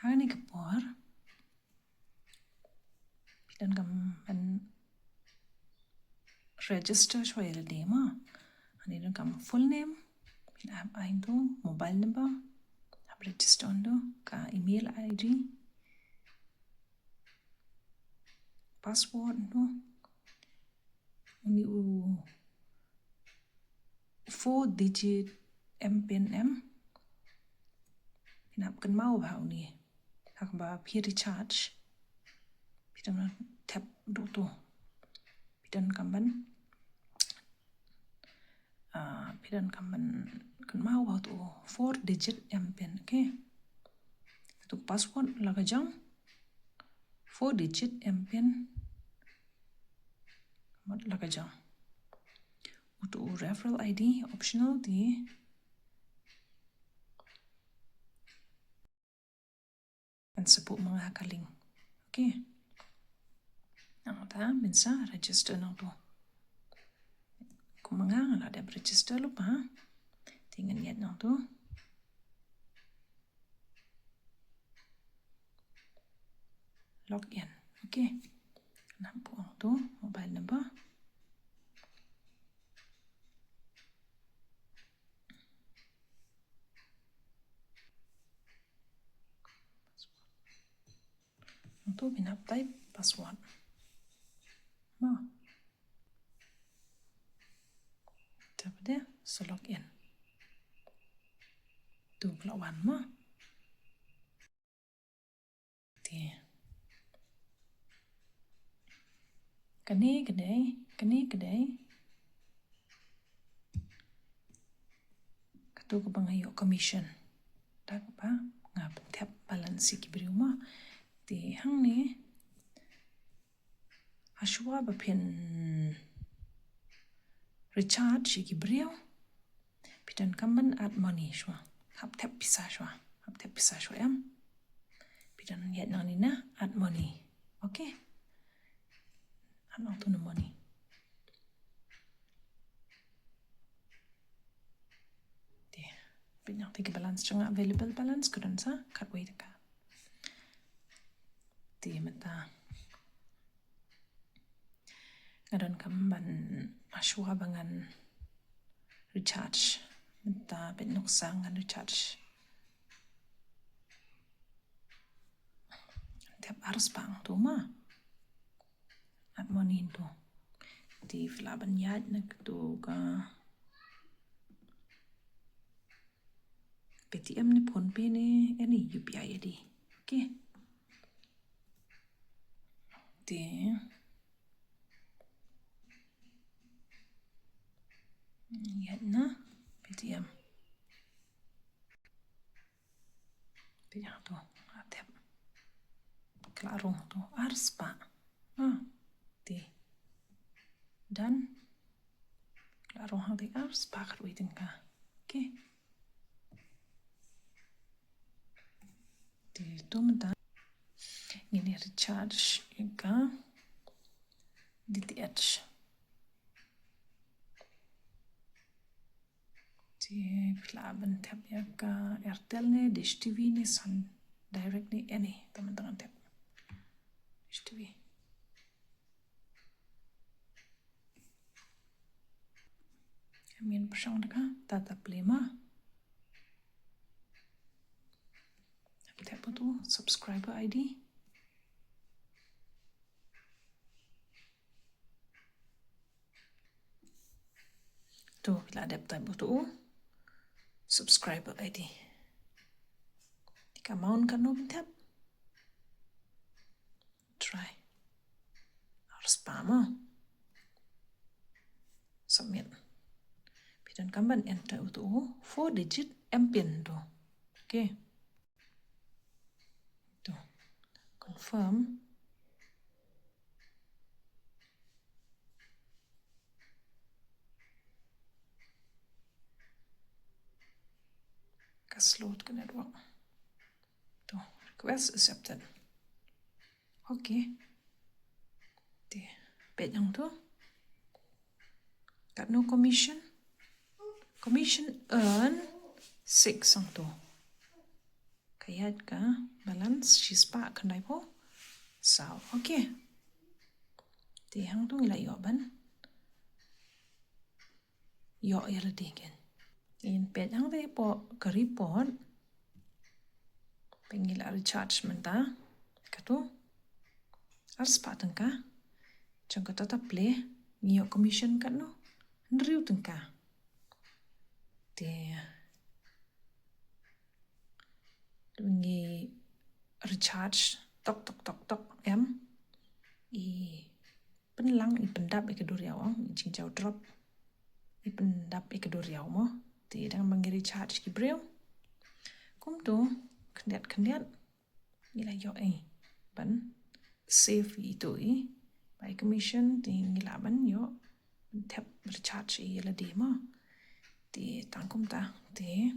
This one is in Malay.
Hani kapor. Pidan kam ban register shwa yel dema. Hani dan kam full name. Pidan ain tu mobile number. Ab register ondo ka email ID. Password tu. Uni u 4-digit MPIN M. Pinap kan mau ba uni. Hak ba pi recharge. Pidan tap do tu. Pidan kamban pidan kamban kan mau ba tu 4-digit MPIN. Okay. Tu password laga jang 4-digit MPIN mat laga jang. Untuk referral ID optional di dan sebut mga hakaling. Okay. Nang ta minsa register nang tu. Kung mga nga ada register lupa. Tingnan yet nang tu. Login. Okay. Nampu ang tu mobile number. Untuk pinap type password. Dapat dia so login. Tu pelawan mah. Ti. Kani kedai. Katu ko bangayo commission. Tak apa ngap tap balance ki briuma. Ti hang ni Ashwa bapin recharge ki brio. Pidan kamban add money shwa. Hap tap PISA shwa. Em. Pidan yet nang ni na add money. Okay. Add nang tu na money. Ti. Pidan tiga balance changa available balance kudan sa katway ka. Ti mata. Ngaron kamban Ashwa bangan recharge. Minta penuksang ngan recharge. Tiap harus bang tu mah. At money tu. Di flaban yad nak tu ka. PTM ni phone pay ni any UPI ID. Okay. Di yad na PTM. Pinya tu atep. Klarong tu harus pak. Di dan klarong hang di harus pak waiting ka. Okay. Di tu menta ini recharge ka DTH. Di pelaban tab ya ka Airtel ni, Dish TV ni, Sun Direct ni, any teman-teman tab Dish TV. Amin persang deka TATA Plema. Tab tu subscriber ID. Tu bila ada tab tu subscriber ID. Jika mau kan no tab. Try. Harus paham. Submit. Pidan kamban enter tu 4-digit MPIN tu. Okay. Tu. Confirm. Kasloot kena dua. Tu. Request accepted. Okay. Di. Bet yang tu. Got no commission. Commission earn 6 ang tu. Kayat ka balance shispa kandai po. Sao, okay. Thì hang tu ngila yo ban. Yo yala digen. In pet hang te po ka report. Pengila recharge menta. Kato. Ars pa tengka. Jangka tata play. Ngiyo commission kat no. Nriu tengka. Te. Ngi recharge. Tok tok tok tok. Penlang i pendap ikadur yaw. I cincau drop. I pendap ikadur yaw mo. Te dengan mangi recharge ki breu. Kum tu. Kendiat. Ngila yo ban. Save itu by commission. Te ngila ban yo. Tap recharge i yala di mo. Te tangkum ta. Te.